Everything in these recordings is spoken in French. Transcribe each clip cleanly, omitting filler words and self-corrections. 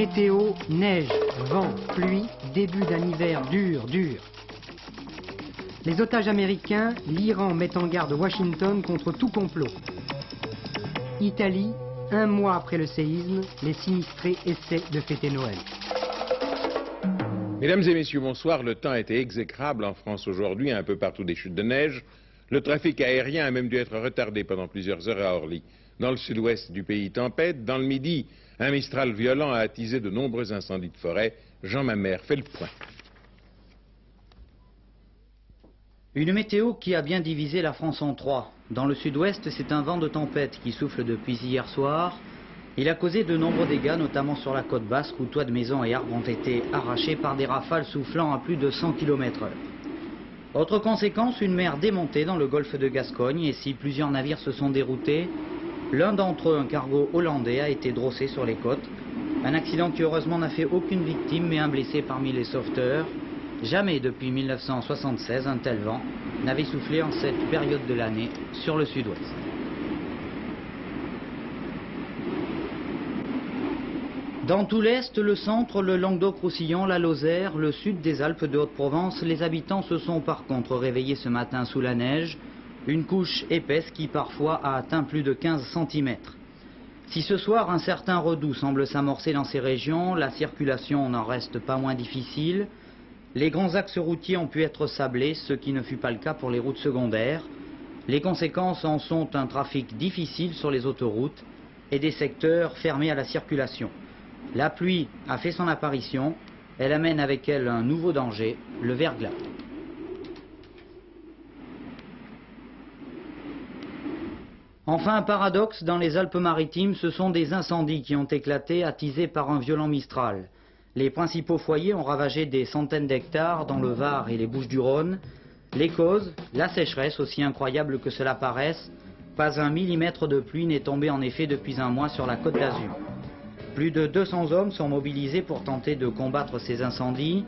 Météo, neige, vent, pluie, début d'un hiver dur. Les otages américains, l'Iran met en garde Washington contre tout complot. Italie, un mois après le séisme, les sinistrés essaient de fêter Noël. Mesdames et messieurs, bonsoir. Le temps a été exécrable en France aujourd'hui, un peu partout des chutes de neige. Le trafic aérien a même dû être retardé pendant plusieurs heures à Orly. Dans le sud-ouest du pays, tempête. Dans le midi, un Mistral violent a attisé de nombreux incendies de forêt. Jean Mamère fait le point. Une météo qui a bien divisé la France en trois. Dans le sud-ouest, c'est un vent de tempête qui souffle depuis hier soir. Il a causé de nombreux dégâts, notamment sur la côte basque, où toits de maisons et arbres ont été arrachés par des rafales soufflant à plus de 100 km/h. Autre conséquence, une mer démontée dans le golfe de Gascogne, et si plusieurs navires se sont déroutés, l'un d'entre eux, un cargo hollandais, a été drossé sur les côtes. Un accident qui heureusement n'a fait aucune victime, mais un blessé parmi les sauveteurs. Jamais depuis 1976 un tel vent n'avait soufflé en cette période de l'année sur le sud-ouest. Dans tout l'Est, le centre, le Languedoc-Roussillon, la Lozère, le sud des Alpes de Haute-Provence, les habitants se sont par contre réveillés ce matin sous la neige, une couche épaisse qui parfois a atteint plus de 15 cm. Si ce soir un certain redout semble s'amorcer dans ces régions, la circulation n'en reste pas moins difficile. Les grands axes routiers ont pu être sablés, ce qui ne fut pas le cas pour les routes secondaires. Les conséquences en sont un trafic difficile sur les autoroutes et des secteurs fermés à la circulation. La pluie a fait son apparition, elle amène avec elle un nouveau danger, le verglas. Enfin, un paradoxe, dans les Alpes-Maritimes, ce sont des incendies qui ont éclaté, attisés par un violent Mistral. Les principaux foyers ont ravagé des centaines d'hectares dans le Var et les Bouches-du-Rhône. Les causes, la sécheresse, aussi incroyable que cela paraisse. Pas un millimètre de pluie n'est tombé en effet depuis un mois sur la Côte d'Azur. Plus de 200 hommes sont mobilisés pour tenter de combattre ces incendies.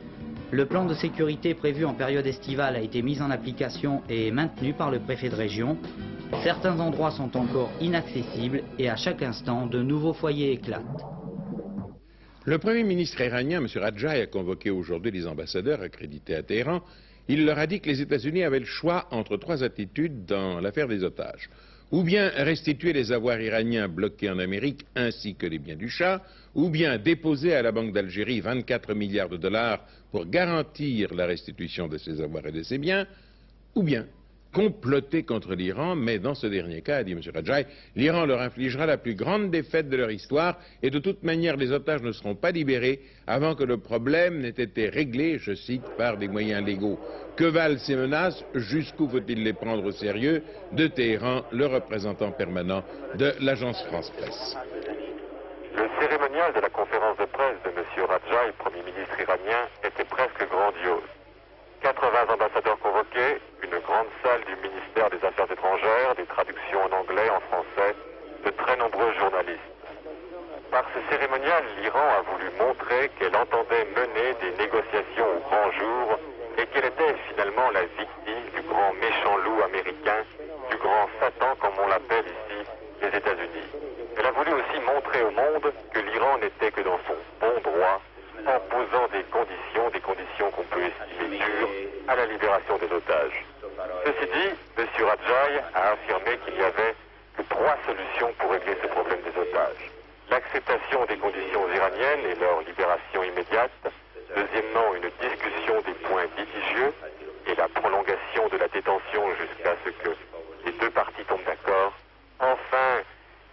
Le plan de sécurité prévu en période estivale a été mis en application et maintenu par le préfet de région. Certains endroits sont encore inaccessibles et à chaque instant, de nouveaux foyers éclatent. Le Premier ministre iranien, M. Radjaï, a convoqué aujourd'hui les ambassadeurs accrédités à Téhéran. Il leur a dit que les États-Unis avaient le choix entre trois attitudes dans l'affaire des otages. Ou bien restituer les avoirs iraniens bloqués en Amérique ainsi que les biens du Shah, ou bien déposer à la Banque d'Algérie 24 milliards de dollars pour garantir la restitution de ces avoirs et de ces biens, ou bien comploter contre l'Iran, mais dans ce dernier cas, a dit M. Radjaï, l'Iran leur infligera la plus grande défaite de leur histoire et de toute manière les otages ne seront pas libérés avant que le problème n'ait été réglé, je cite, par des moyens légaux. Que valent ces menaces? Jusqu'où faut-il les prendre au sérieux? De Téhéran, le représentant permanent de l'agence France-Presse. Le cérémonial de la conférence de presse de M. Radjaï, Premier ministre iranien, était presque grandiose. 80 ambassadeurs convoqués, une grande salle du ministère des Affaires étrangères, des traductions en anglais, en français, de très nombreux journalistes. Par ce cérémonial, l'Iran a voulu montrer qu'elle entendait mener des négociations au grand jour et qu'elle était finalement la victime du grand méchant loup américain, du grand Satan comme on l'appelle ici, les États-Unis. Elle a voulu aussi montrer au monde que l'Iran n'était que dans son bon droit en posant des conditions qu'on peut estimer dures à la libération des otages. Ceci dit, M. Radjaï a affirmé qu'il n'y avait que trois solutions pour régler ce problème des otages. L'acceptation des conditions iraniennes et leur libération immédiate. Deuxièmement, une discussion des points litigieux et la prolongation de la détention jusqu'à ce que les deux parties tombent d'accord. Enfin,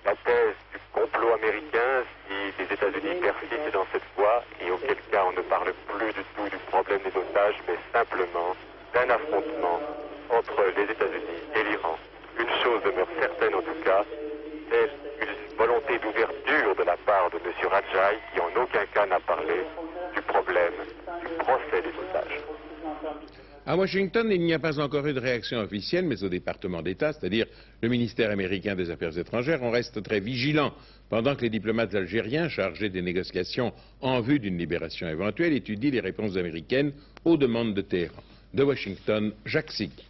la thèse du complot américain si les États-Unis persistent dans cette voie et auquel cas on ne parle plus du tout du problème des otages mais simplement d'un affrontement entre les États-Unis et l'Iran. Une chose demeure certaine en tout cas, c'est une volonté d'ouverture de la part de M. Radjaï qui en aucun cas n'a parlé du problème du procès des otages. À Washington, il n'y a pas encore eu de réaction officielle, mais au département d'État, c'est-à-dire le ministère américain des Affaires étrangères, on reste très vigilant pendant que les diplomates algériens chargés des négociations en vue d'une libération éventuelle étudient les réponses américaines aux demandes de Téhéran. De Washington, Jacques Sigui.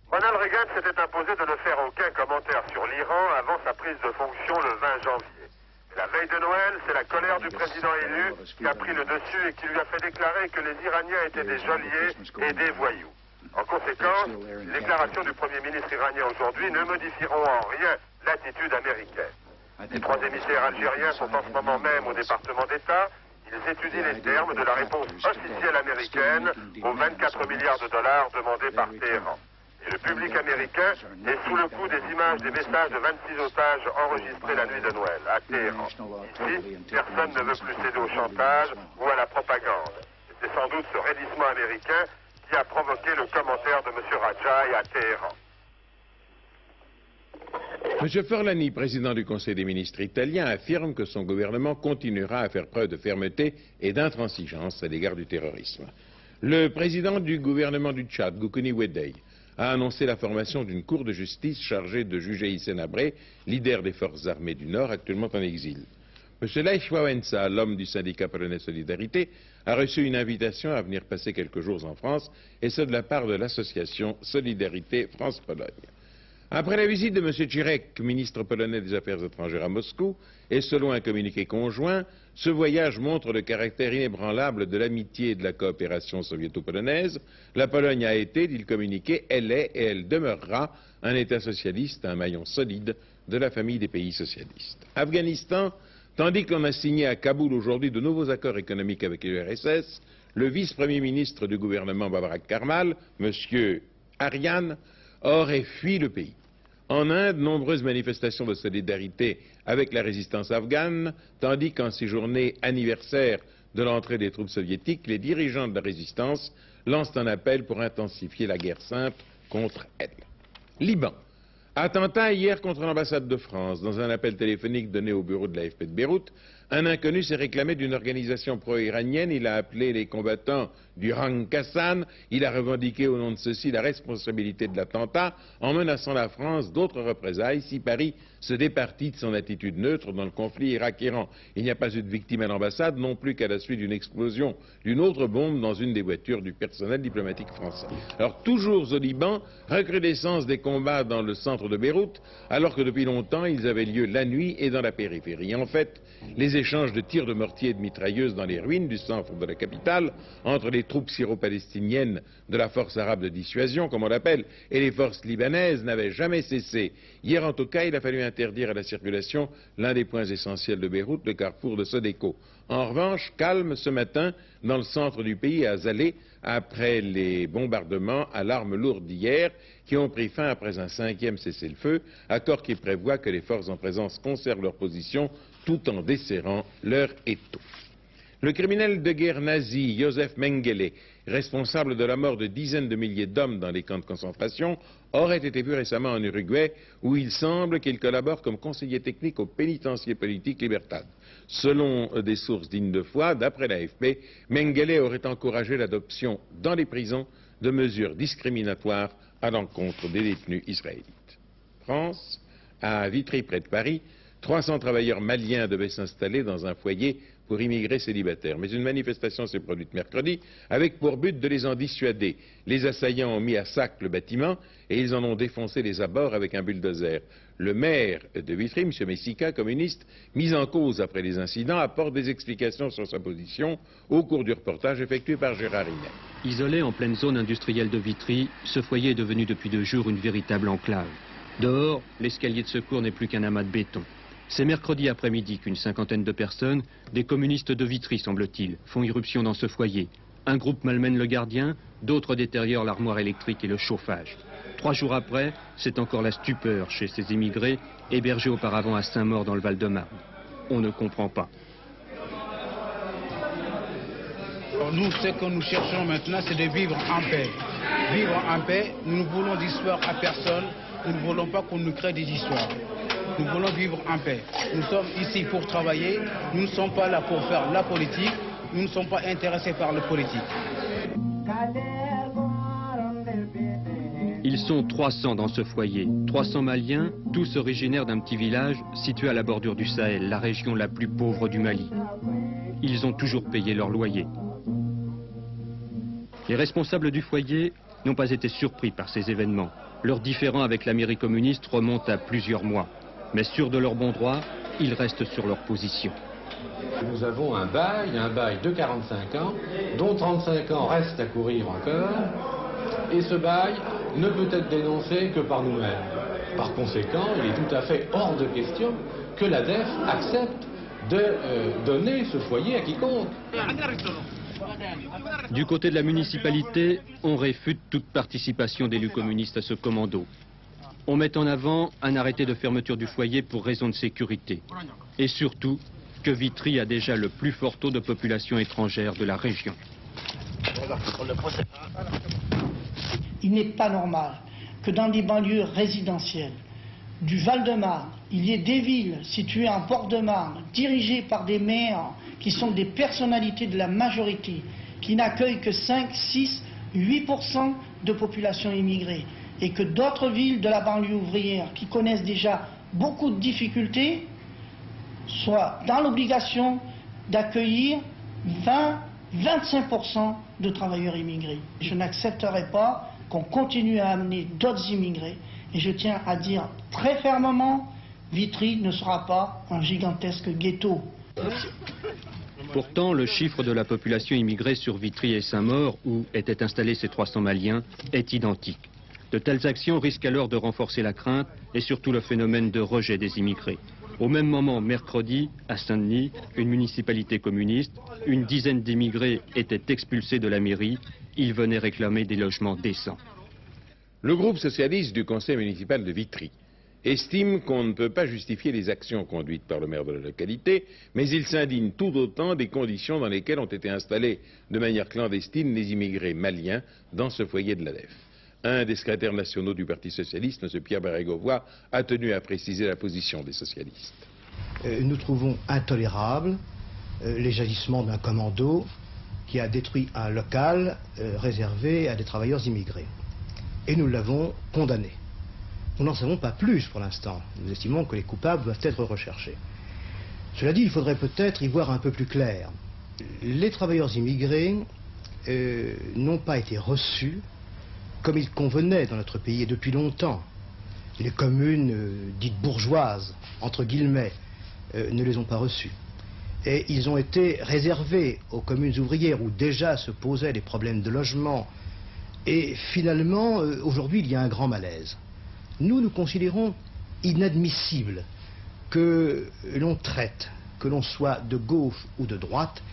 Ronald Reagan s'était imposé de ne faire aucun commentaire sur l'Iran avant sa prise de fonction le 20 janvier. La veille de Noël, c'est la colère du président élu qui a pris le dessus et qui lui a fait déclarer que les Iraniens étaient des geôliers et des voyous. En conséquence, les déclarations du Premier ministre iranien aujourd'hui ne modifieront en rien l'attitude américaine. Les 3 émissaires algériens sont en ce moment même au département d'État. Ils étudient les termes de la réponse officielle américaine aux 24 milliards de dollars demandés par Téhéran. Et le public américain est sous le coup des images des messages de 26 otages enregistrés la nuit de Noël à Téhéran. Ici, personne ne veut plus céder au chantage ou à la propagande. C'est sans doute ce raidissement américain qui a provoqué le commentaire de M. Radjaï à Téhéran. M. Forlani, président du Conseil des ministres italien, affirme que son gouvernement continuera à faire preuve de fermeté et d'intransigeance à l'égard du terrorisme. Le président du gouvernement du Tchad, Goukouni Weddey, a annoncé la formation d'une cour de justice chargée de juger Hissène Habré, leader des forces armées du Nord, actuellement en exil. M. Lech Wałęsa, l'homme du syndicat polonais Solidarité, a reçu une invitation à venir passer quelques jours en France, et ce de la part de l'association Solidarité France-Pologne. Après la visite de M. Čirek, ministre polonais des Affaires étrangères à Moscou, et selon un communiqué conjoint, ce voyage montre le caractère inébranlable de l'amitié et de la coopération soviéto-polonaise. La Pologne a été, dit le communiqué, elle est et elle demeurera un État socialiste, un maillon solide de la famille des pays socialistes. Afghanistan, tandis qu'on a signé à Kaboul aujourd'hui de nouveaux accords économiques avec l'URSS, le vice-premier ministre du gouvernement Babrak Karmal, M. Aryan, aurait fui le pays. En Inde, nombreuses manifestations de solidarité avec la résistance afghane, tandis qu'en ces journées anniversaires de l'entrée des troupes soviétiques, les dirigeants de la résistance lancent un appel pour intensifier la guerre sainte contre elle. Liban. Attentat hier contre l'ambassade de France. Dans un appel téléphonique donné au bureau de l'AFP de Beyrouth, un inconnu s'est réclamé d'une organisation pro-iranienne. Il a appelé les combattants du Rang Kassan. Il a revendiqué au nom de ceux-ci la responsabilité de l'attentat en menaçant la France d'autres représailles si Paris se départit de son attitude neutre dans le conflit Irak-Iran. Il n'y a pas eu de victime à l'ambassade, non plus qu'à la suite d'une explosion d'une autre bombe dans une des voitures du personnel diplomatique français. Alors toujours au Liban, recrudescence des combats dans le centre de Beyrouth, alors que depuis longtemps ils avaient lieu la nuit et dans la périphérie. En fait, les échanges de tirs de mortier et de mitrailleuses dans les ruines du centre de la capitale entre les troupes syro-palestiniennes de la force arabe de dissuasion, comme on l'appelle, et les forces libanaises n'avaient jamais cessé. Hier, en tout cas, il a fallu interdire à la circulation l'un des points essentiels de Beyrouth, le carrefour de Sodeko. En revanche, calme ce matin dans le centre du pays, à Zalé, après les bombardements à l'arme lourde d'hier, qui ont pris fin après un 5e cessez-le-feu, accord qui prévoit que les forces en présence conservent leur position tout en desserrant leur étau. Le criminel de guerre nazi Josef Mengele, responsable de la mort de dizaines de milliers d'hommes dans les camps de concentration, aurait été vu récemment en Uruguay, où il semble qu'il collabore comme conseiller technique au pénitencier politique Libertad. Selon des sources dignes de foi, d'après l'AFP, Mengele aurait encouragé l'adoption dans les prisons de mesures discriminatoires à l'encontre des détenus israélites. France, à Vitry près de Paris, 300 travailleurs maliens devaient s'installer dans un foyer pour immigrés célibataires. Mais une manifestation s'est produite mercredi avec pour but de les en dissuader. Les assaillants ont mis à sac le bâtiment et ils en ont défoncé les abords avec un bulldozer. Le maire de Vitry, M. Messica, communiste, mis en cause après les incidents, apporte des explications sur sa position au cours du reportage effectué par Gérard Rinet. Isolé en pleine zone industrielle de Vitry, ce foyer est devenu depuis 2 jours une véritable enclave. Dehors, l'escalier de secours n'est plus qu'un amas de béton. C'est mercredi après-midi qu'une 50aine de personnes, des communistes de Vitry semble-t-il, font irruption dans ce foyer. Un groupe malmène le gardien, d'autres détériorent l'armoire électrique et le chauffage. 3 jours après, c'est encore la stupeur chez ces immigrés, hébergés auparavant à Saint-Maur dans le Val-de-Marne. On ne comprend pas. Nous, ce que nous cherchons maintenant, c'est de vivre en paix. Vivre en paix, nous ne voulons d'histoire à personne, nous ne voulons pas qu'on nous crée des histoires. Nous voulons vivre en paix. Nous sommes ici pour travailler, nous ne sommes pas là pour faire la politique, nous ne sommes pas intéressés par la politique. Ils sont 300 dans ce foyer, 300 Maliens, tous originaires d'un petit village situé à la bordure du Sahel, la région la plus pauvre du Mali. Ils ont toujours payé leur loyer. Les responsables du foyer n'ont pas été surpris par ces événements. Leur différend avec la mairie communiste remonte à plusieurs mois. Mais sûrs de leur bon droit, ils restent sur leur position. Nous avons un bail de 45 ans, dont 35 ans restent à courir encore, et ce bail ne peut être dénoncé que par nous-mêmes. Par conséquent, il est tout à fait hors de question que l'ADEF accepte de donner ce foyer à quiconque. Du côté de la municipalité, on réfute toute participation d'élus communistes à ce commando. On met en avant un arrêté de fermeture du foyer pour raison de sécurité. Et surtout, que Vitry a déjà le plus fort taux de population étrangère de la région. Il n'est pas normal que dans des banlieues résidentielles du Val-de-Marne, il y ait des villes situées en Port-de-Marne, dirigées par des maires qui sont des personnalités de la majorité, qui n'accueillent que 5, 6, 8% de population immigrée, et que d'autres villes de la banlieue ouvrière, qui connaissent déjà beaucoup de difficultés, soient dans l'obligation d'accueillir 20-25% de travailleurs immigrés. Je n'accepterai pas qu'on continue à amener d'autres immigrés. Et je tiens à dire très fermement, Vitry ne sera pas un gigantesque ghetto. Pourtant, le chiffre de la population immigrée sur Vitry et Saint-Maur, où étaient installés ces 300 Maliens, est identique. De telles actions risquent alors de renforcer la crainte et surtout le phénomène de rejet des immigrés. Au même moment, mercredi, à Saint-Denis, une municipalité communiste, une dizaine d'immigrés étaient expulsés de la mairie. Ils venaient réclamer des logements décents. Le groupe socialiste du conseil municipal de Vitry estime qu'on ne peut pas justifier les actions conduites par le maire de la localité, mais il s'indigne tout autant des conditions dans lesquelles ont été installés de manière clandestine les immigrés maliens dans ce foyer de l'ADEF. Un des secrétaires nationaux du Parti socialiste, M. Pierre Bérégovoy, a tenu à préciser la position des socialistes. Nous trouvons intolérable les agissements d'un commando qui a détruit un local réservé à des travailleurs immigrés. Et nous l'avons condamné. Nous n'en savons pas plus pour l'instant. Nous estimons que les coupables doivent être recherchés. Cela dit, il faudrait peut-être y voir un peu plus clair. Les travailleurs immigrés n'ont pas été reçus comme il convenait dans notre pays et depuis longtemps. Les communes dites bourgeoises, entre guillemets, ne les ont pas reçus. Et ils ont été réservés aux communes ouvrières où déjà se posaient des problèmes de logement. Et finalement, aujourd'hui, il y a un grand malaise. Nous considérons inadmissible que l'on traite, que l'on soit de gauche ou de droite,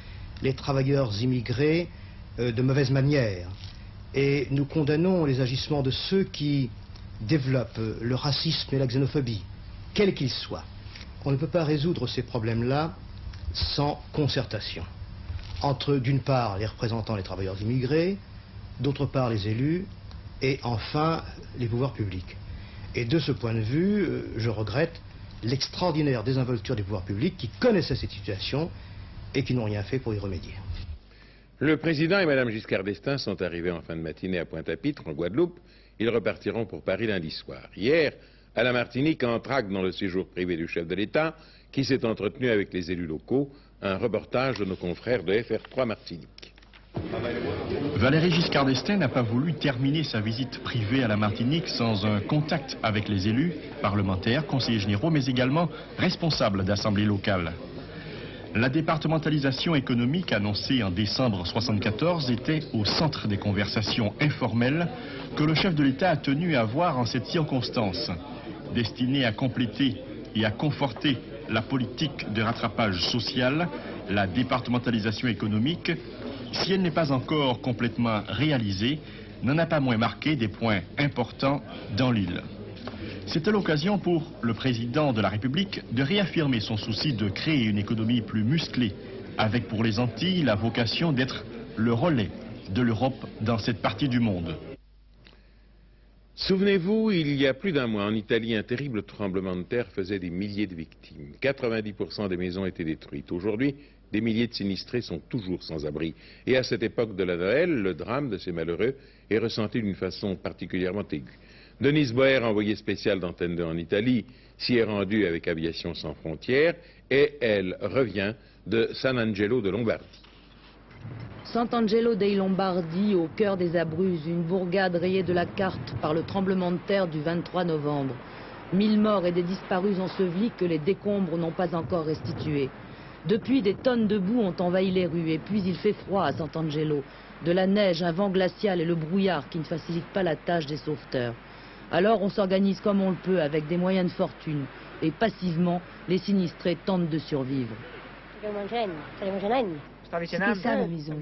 les travailleurs immigrés de mauvaise manière. Et nous condamnons les agissements de ceux qui développent le racisme et la xénophobie, quels qu'ils soient. On ne peut pas résoudre ces problèmes-là sans concertation entre, d'une part, les représentants des travailleurs immigrés, d'autre part, les élus, et enfin, les pouvoirs publics. Et de ce point de vue, je regrette l'extraordinaire désinvolture des pouvoirs publics qui connaissaient cette situation et qui n'ont rien fait pour y remédier. Le président et Mme Giscard d'Estaing sont arrivés en fin de matinée à Pointe-à-Pitre, en Guadeloupe. Ils repartiront pour Paris lundi soir. Hier, à la Martinique, entracte dans le séjour privé du chef de l'État, qui s'est entretenu avec les élus locaux. Un reportage de nos confrères de FR3 Martinique. Valéry Giscard d'Estaing n'a pas voulu terminer sa visite privée à la Martinique sans un contact avec les élus, parlementaires, conseillers généraux, mais également responsables d'assemblées locales. La départementalisation économique annoncée en décembre 1974 était au centre des conversations informelles que le chef de l'État a tenu à avoir en cette circonstance, destinée à compléter et à conforter la politique de rattrapage social. La départementalisation économique, si elle n'est pas encore complètement réalisée, n'en a pas moins marqué des points importants dans l'île. C'était l'occasion pour le président de la République de réaffirmer son souci de créer une économie plus musclée, avec pour les Antilles la vocation d'être le relais de l'Europe dans cette partie du monde. Souvenez-vous, il y a plus d'un mois, en Italie, un terrible tremblement de terre faisait des milliers de victimes. 90% des maisons étaient détruites. Aujourd'hui, des milliers de sinistrés sont toujours sans abri. Et à cette époque de la Noël, le drame de ces malheureux est ressenti d'une façon particulièrement aiguë. Denise Boer, envoyée spéciale d'Antenne 2 en Italie, s'y est rendue avec Aviation Sans Frontières et elle revient de San Angelo de Lombardie. Sant'Angelo dei Lombardi, au cœur des Abruzzes, une bourgade rayée de la carte par le tremblement de terre du 23 novembre. 1000 morts et des disparus ensevelis que les décombres n'ont pas encore restitués. Depuis, des tonnes de boue ont envahi les rues et puis il fait froid à Sant'Angelo. De la neige, un vent glacial et le brouillard qui ne facilitent pas la tâche des sauveteurs. Alors on s'organise comme on le peut avec des moyens de fortune et passivement, les sinistrés tentent de survivre. C'était ça ma maison,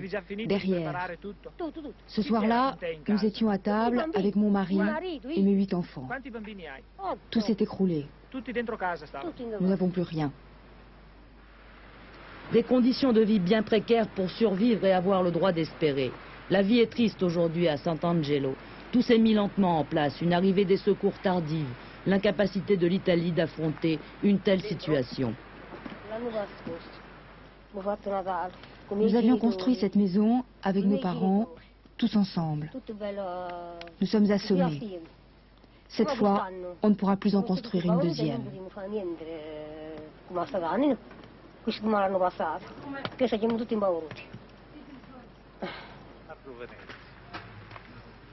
derrière. Ce soir-là, nous étions à table avec mon mari et mes 8 enfants. Tout s'est écroulé. Nous n'avons plus rien. Des conditions de vie bien précaires pour survivre et avoir le droit d'espérer. La vie est triste aujourd'hui à Sant'Angelo. Tout s'est mis lentement en place, une arrivée des secours tardive, l'incapacité de l'Italie d'affronter une telle situation. Nous avions construit cette maison avec nos parents, tous ensemble. Nous sommes assommés. Cette fois, on ne pourra plus en construire une deuxième.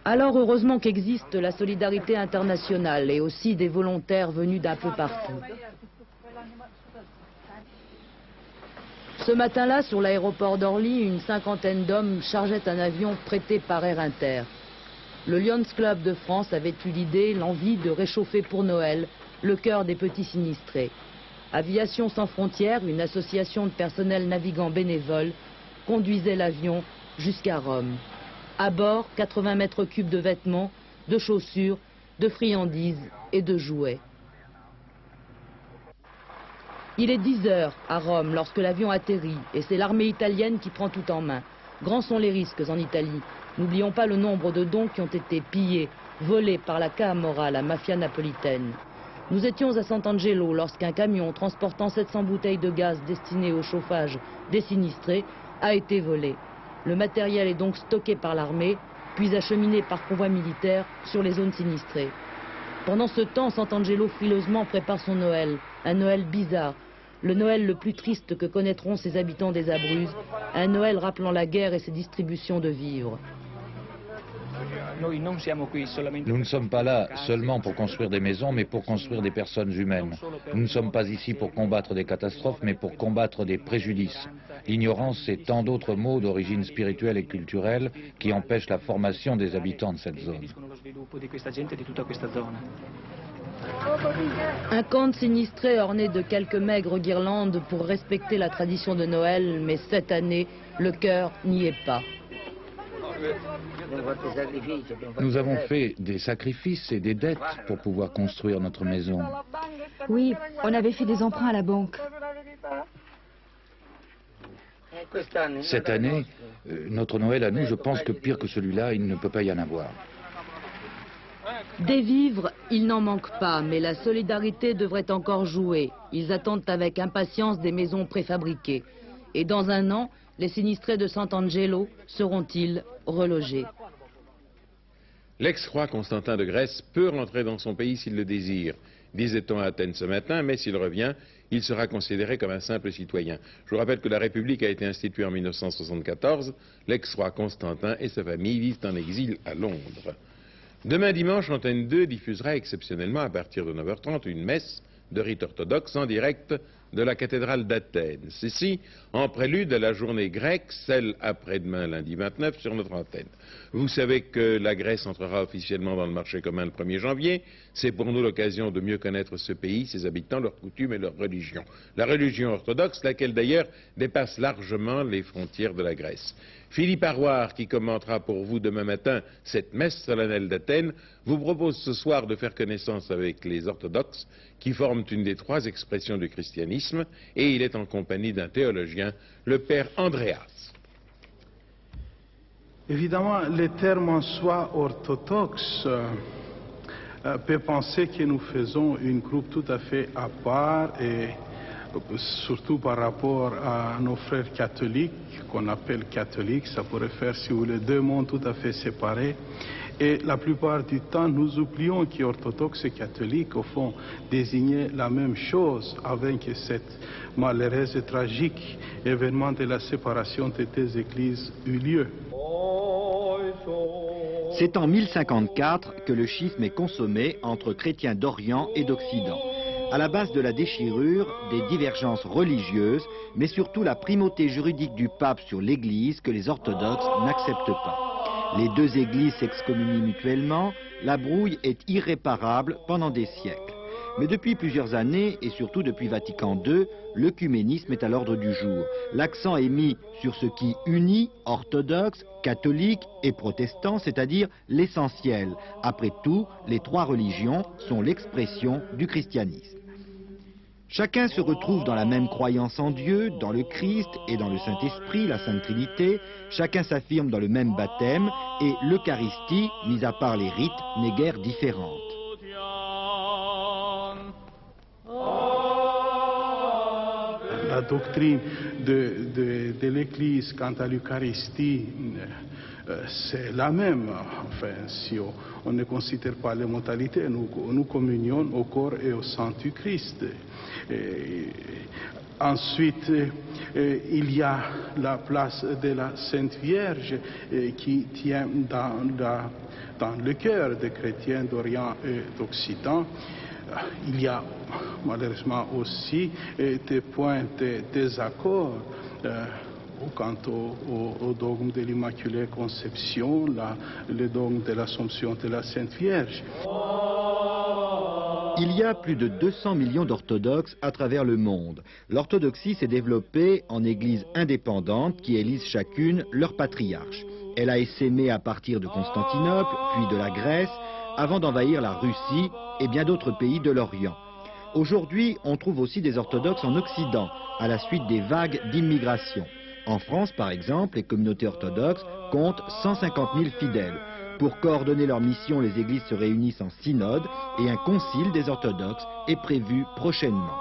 Alors heureusement qu'existe la solidarité internationale et aussi des volontaires venus d'un peu partout. Ce matin-là, sur l'aéroport d'Orly, une cinquantaine d'hommes chargeaient un avion prêté par Air Inter. Le Lions Club de France avait eu l'idée, l'envie de réchauffer pour Noël le cœur des petits sinistrés. Aviation sans frontières, une association de personnel navigant bénévole, conduisait l'avion jusqu'à Rome. À bord, 80 mètres cubes de vêtements, de chaussures, de friandises et de jouets. Il est 10 heures à Rome lorsque l'avion atterrit et c'est l'armée italienne qui prend tout en main. Grands sont les risques en Italie. N'oublions pas le nombre de dons qui ont été pillés, volés par la Camorra, la mafia napolitaine. Nous étions à Sant'Angelo lorsqu'un camion transportant 700 bouteilles de gaz destinées au chauffage des sinistrés a été volé. Le matériel est donc stocké par l'armée, puis acheminé par convoi militaire sur les zones sinistrées. Pendant ce temps, Sant'Angelo frileusement prépare son Noël, un Noël bizarre, le Noël le plus triste que connaîtront ses habitants des Abruzzes, un Noël rappelant la guerre et ses distributions de vivres. Nous ne sommes pas là seulement pour construire des maisons, mais pour construire des personnes humaines. Nous ne sommes pas ici pour combattre des catastrophes, mais pour combattre des préjudices. L'ignorance et tant d'autres maux d'origine spirituelle et culturelle qui empêchent la formation des habitants de cette zone. Un camp de sinistrés orné de quelques maigres guirlandes pour respecter la tradition de Noël, mais cette année, le cœur n'y est pas. Nous avons fait des sacrifices et des dettes pour pouvoir construire notre maison. Oui, on avait fait des emprunts à la banque. Cette année, notre Noël à nous, je pense que pire que celui-là, il ne peut pas y en avoir. Des vivres, il n'en manque pas, mais la solidarité devrait encore jouer. Ils attendent avec impatience des maisons préfabriquées. Et dans un an, les sinistrés de Sant'Angelo seront-ils relogés? L'ex-roi Constantin de Grèce peut rentrer dans son pays s'il le désire, disait-on à Athènes ce matin, mais s'il revient, il sera considéré comme un simple citoyen. Je vous rappelle que la République a été instituée en 1974. L'ex-roi Constantin et sa famille vivent en exil à Londres. Demain dimanche, Antenne 2 diffusera exceptionnellement à partir de 9h30 une messe de rite orthodoxe en direct de la cathédrale d'Athènes. Ceci en prélude à la journée grecque, celle après-demain, lundi 29, sur notre antenne. Vous savez que la Grèce entrera officiellement dans le marché commun le 1er janvier. C'est pour nous l'occasion de mieux connaître ce pays, ses habitants, leurs coutumes et leur religion. La religion orthodoxe, laquelle d'ailleurs dépasse largement les frontières de la Grèce. Philippe Arroir, qui commentera pour vous demain matin cette messe solennelle d'Athènes, vous propose ce soir de faire connaissance avec les orthodoxes, qui forment une des 3 expressions du christianisme, et il est en compagnie d'un théologien, le père Andreas. Évidemment, le terme en soi orthodoxe peut penser que nous faisons une groupe tout à fait à part et surtout par rapport à nos frères catholiques, qu'on appelle catholiques, ça pourrait faire, si vous voulez, 2 mondes tout à fait séparés. Et la plupart du temps, nous oublions qu'orthodoxes et catholiques, au fond, désignaient la même chose avant que cette malheureuse et tragique événement de la séparation des 2 églises eut lieu. C'est en 1054 que le schisme est consommé entre chrétiens d'Orient et d'Occident. À la base de la déchirure, des divergences religieuses, mais surtout la primauté juridique du pape sur l'Église que les orthodoxes n'acceptent pas. Les deux églises s'excommunient mutuellement, la brouille est irréparable pendant des siècles. Mais depuis plusieurs années, et surtout depuis Vatican II, l'œcuménisme est à l'ordre du jour. L'accent est mis sur ce qui unit orthodoxes, catholiques et protestants, c'est-à-dire l'essentiel. Après tout, les trois religions sont l'expression du christianisme. Chacun se retrouve dans la même croyance en Dieu, dans le Christ et dans le Saint-Esprit, la Sainte Trinité. Chacun s'affirme dans le même baptême et l'Eucharistie, mis à part les rites, n'est guère différente. La doctrine de l'Église quant à l'Eucharistie, c'est la même. Enfin, si on ne considère pas les modalités, nous communions au corps et au sang du Christ. Ensuite, il y a la place de la Sainte Vierge qui tient dans le cœur des chrétiens d'Orient et d'Occident. Il y a malheureusement aussi des points de désaccord quant au dogme de l'Immaculée Conception, le dogme de l'Assomption de la Sainte Vierge. Il y a plus de 200 millions d'orthodoxes à travers le monde. L'orthodoxie s'est développée en églises indépendantes qui élisent chacune leur patriarche. Elle a essaimé à partir de Constantinople, puis de la Grèce, avant d'envahir la Russie et bien d'autres pays de l'Orient. Aujourd'hui, on trouve aussi des orthodoxes en Occident, à la suite des vagues d'immigration. En France, par exemple, les communautés orthodoxes comptent 150 000 fidèles. Pour coordonner leur mission, les églises se réunissent en synode et un concile des orthodoxes est prévu prochainement.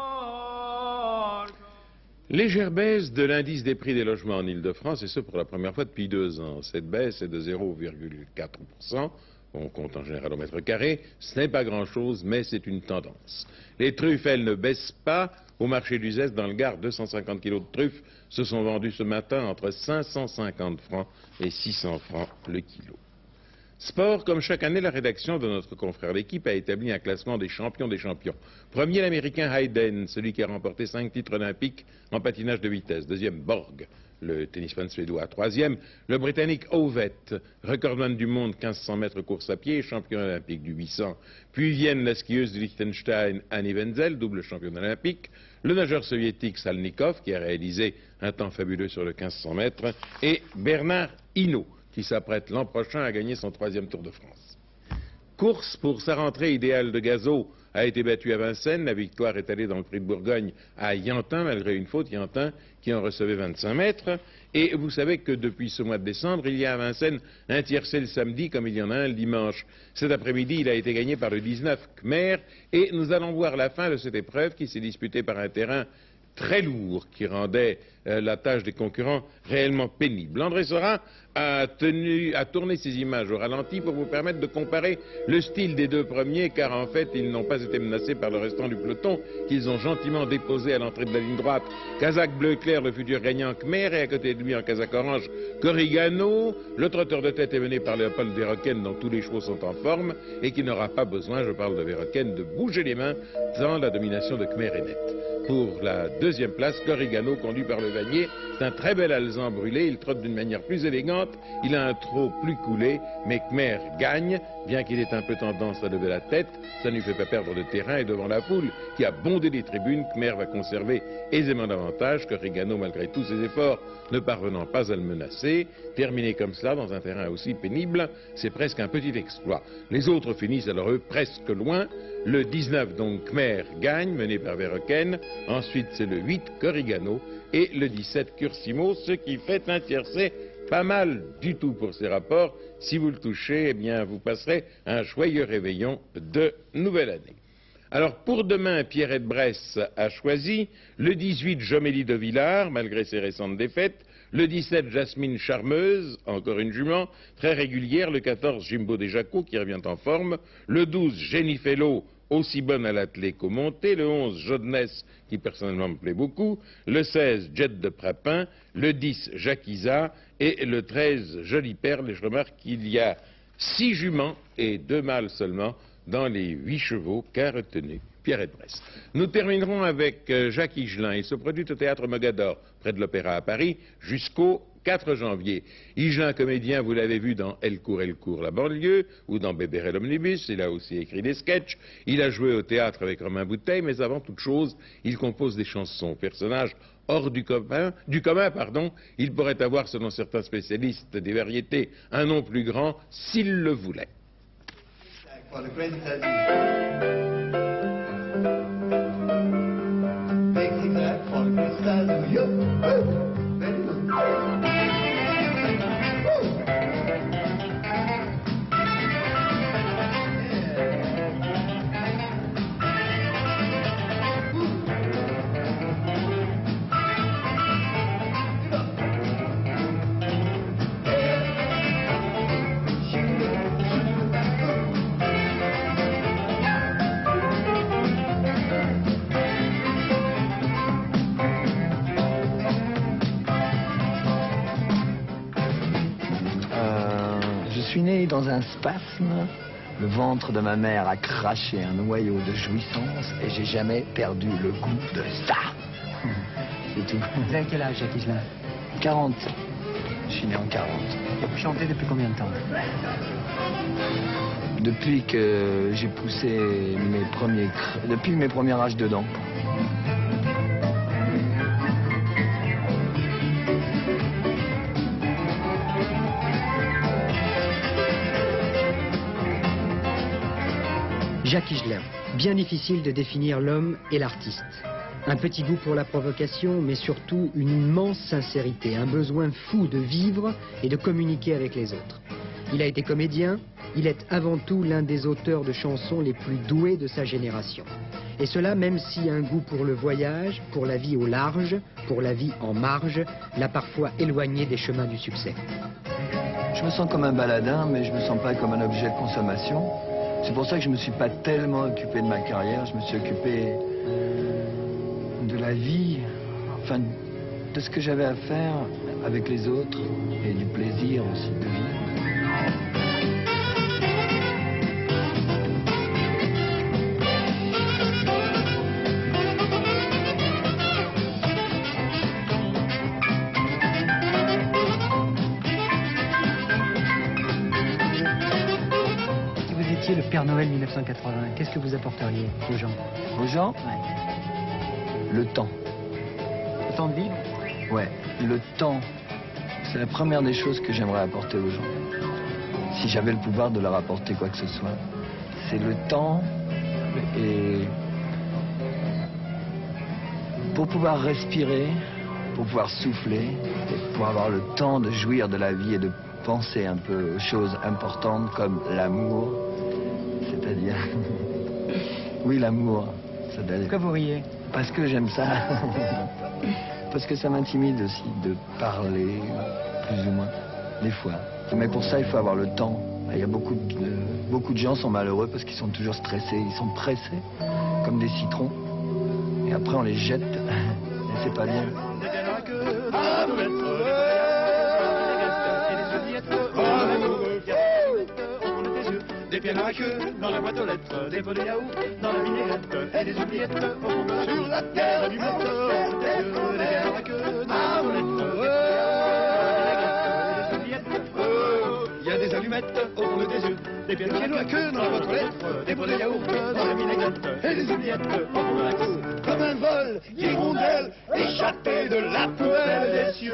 Légère baisse de l'indice des prix des logements en Ile-de-France, et ce pour la première fois depuis 2 ans. Cette baisse est de 0,4%. On compte en général au mètre carré. Ce n'est pas grand-chose, mais c'est une tendance. Les truffes, elles, ne baissent pas. Au marché du Zest, dans le Gard, 250 kg de truffes se sont vendus ce matin entre 550 francs et 600 francs le kilo. Sport, comme chaque année, la rédaction de notre confrère L'Équipe a établi un classement des champions des champions. Premier, l'Américain Hayden, celui qui a remporté 5 titres olympiques en patinage de vitesse. Deuxième, Borg, le tennisman suédois. Troisième, le Britannique Ovett, recordman du monde 1500 mètres course à pied et champion olympique du 800. Puis viennent la skieuse du Liechtenstein Annie Wenzel, double championne olympique, le nageur soviétique Salnikov, qui a réalisé un temps fabuleux sur le 1500 mètres, et Bernard Hinault, qui s'apprête l'an prochain à gagner son 3e Tour de France. Course pour sa rentrée idéale de Gazeau a été battue à Vincennes. La victoire est allée dans le Prix de Bourgogne à Yantin, malgré une faute. Yantin qui en recevait 25 mètres. Et vous savez que depuis ce mois de décembre, il y a à Vincennes un tiercé le samedi, comme il y en a un le dimanche. Cet après-midi, il a été gagné par le 19 Khmer. Et nous allons voir la fin de cette épreuve qui s'est disputée par un terrain très lourd qui rendait la tâche des concurrents réellement pénible. André Sorin a tourné ces images au ralenti pour vous permettre de comparer le style des deux premiers, car en fait ils n'ont pas été menacés par le restant du peloton qu'ils ont gentiment déposé à l'entrée de la ligne droite. Casaque bleu clair, le futur gagnant Khmer, et à côté de lui en casaque orange Corrigano. Le trotteur de tête est mené par Léopold Verhoeven, dont tous les chevaux sont en forme et qui n'aura pas besoin, je parle de Verhoeven, de bouger les mains tant la domination de Khmer est nette. Pour la deuxième place, Corrigano, conduit par le Vanier, c'est un très bel alezan brûlé, il trotte d'une manière plus élégante, il a un trot plus coulé, mais Khmer gagne, bien qu'il ait un peu tendance à lever la tête, ça ne lui fait pas perdre de terrain, et devant la foule qui a bondé les tribunes, Khmer va conserver aisément davantage, Corrigano, malgré tous ses efforts, ne parvenant pas à le menacer. Terminer comme cela dans un terrain aussi pénible, c'est presque un petit exploit. Les autres finissent alors eux presque loin. Le 19, donc, Khmer gagne, mené par Verhoeven. Ensuite, c'est le 8, Corrigano, et le 17, Cursimo, ce qui fait un tiercé pas mal du tout pour ces rapports. Si vous le touchez, eh bien, vous passerez un joyeux réveillon de nouvelle année. Alors, pour demain, Pierrette Bresse a choisi le 18, Jomélie de Villars, malgré ses récentes défaites, le 17, Jasmine Charmeuse, encore une jument, très régulière, le 14, Jimbo Desjacos, qui revient en forme, le 12, Jenny Fellow, aussi bonne à l'attelé qu'au monté, le 11, Jodness, qui personnellement me plaît beaucoup, le 16, Jet de Prapin, le 10, Jacques Isa, et le 13, Jolie Perle, et je remarque qu'il y a 6 juments et 2 mâles seulement dans les 8 chevaux qu'a retenu Pierrette Bresse. Nous terminerons avec Jacques Higelin. Il se produit au Théâtre Mogador, près de l'Opéra à Paris, jusqu'au 4 janvier. Higelin, comédien, vous l'avez vu dans Elle court, la banlieue, ou dans Bébert l'omnibus. Il a aussi écrit des sketchs. Il a joué au théâtre avec Romain Bouteille, mais avant toute chose, il compose des chansons. Personnage hors du commun, il pourrait avoir, selon certains spécialistes des variétés, un nom plus grand s'il le voulait. Je suis né dans un spasme, le ventre de ma mère a craché un noyau de jouissance et j'ai jamais perdu le goût de ça. C'est tout. Vous avez quel âge, Jacques Higelin? 40. Je suis né en 40. Et vous chantez depuis combien de temps? Depuis que j'ai poussé depuis mes premiers âges de dents. Jacques Higelin, bien difficile de définir l'homme et l'artiste. Un petit goût pour la provocation, mais surtout une immense sincérité, un besoin fou de vivre et de communiquer avec les autres. Il a été comédien, il est avant tout l'un des auteurs de chansons les plus doués de sa génération. Et cela même si un goût pour le voyage, pour la vie au large, pour la vie en marge, l'a parfois éloigné des chemins du succès. Je me sens comme un baladin, mais je me sens pas comme un objet de consommation. C'est pour ça que je me suis pas tellement occupé de ma carrière, je me suis occupé de la vie, enfin de ce que j'avais à faire avec les autres et du plaisir aussi de vivre. Le Père Noël 1980, qu'est-ce que vous apporteriez aux gens? Aux gens? Ouais. Le temps. Le temps de vivre? Ouais, le temps. C'est la première des choses que j'aimerais apporter aux gens. Si j'avais le pouvoir de leur apporter quoi que ce soit. C'est le temps et pour pouvoir respirer, pour pouvoir souffler, et pour avoir le temps de jouir de la vie et de penser un peu aux choses importantes comme l'amour. C'est-à-dire... Oui, l'amour. Pourquoi vous riez? Parce que j'aime ça. Parce que ça m'intimide aussi de parler, plus ou moins, des fois. Mais pour ça, il faut avoir le temps. Il y a beaucoup de gens sont malheureux parce qu'ils sont toujours stressés. Ils sont pressés, comme des citrons. Et après, on les jette. Et c'est pas bien. Des pieds dans la queue, dans la boîte aux lettres, des pots de yaourt, dans la vinaigrette, et des oubliettes au fond de sur la terre du matin. Des pieds dans la queue, dans la boîte aux lettres, des oubliettes, il y a des allumettes au fond des yeux. Des pieds dans la queue, dans la boîte aux lettres, des pots de yaourt, dans la vinaigrette, et des oubliettes au fond de la queue. Comme un vol d'hirondelles échappé de la poubelle des cieux.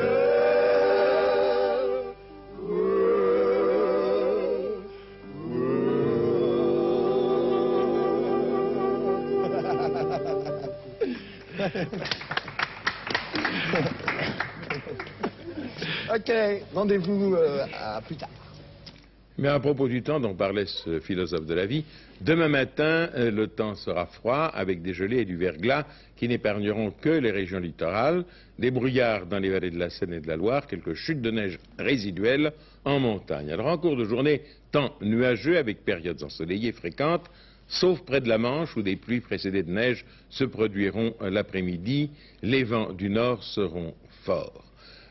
Ok, rendez-vous à plus tard. Mais à propos du temps dont parlait ce philosophe de la vie, demain matin, le temps sera froid avec des gelées et du verglas qui n'épargneront que les régions littorales, des brouillards dans les vallées de la Seine et de la Loire, quelques chutes de neige résiduelles en montagne. Alors en cours de journée, temps nuageux avec périodes ensoleillées fréquentes, sauf près de la Manche où des pluies précédées de neige se produiront l'après-midi. Les vents du nord seront forts.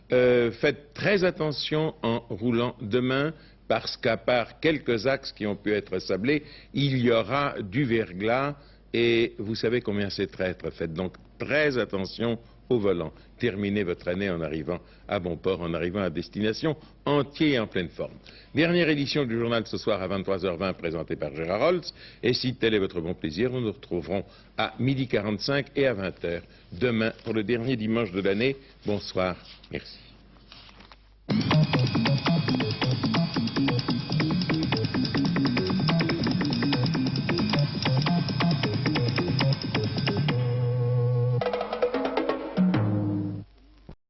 Faites très attention en roulant demain, parce qu'à part quelques axes qui ont pu être sablés, il y aura du verglas et vous savez combien c'est traître. Faites donc très attention au volant. Terminez votre année en arrivant à bon port, en arrivant à destination entier et en pleine forme. Dernière édition du journal ce soir à 23h20 présentée par Gérard Holtz. Et si tel est votre bon plaisir, nous nous retrouverons à 12h45 et à 20h demain pour le dernier dimanche de l'année. Bonsoir, merci.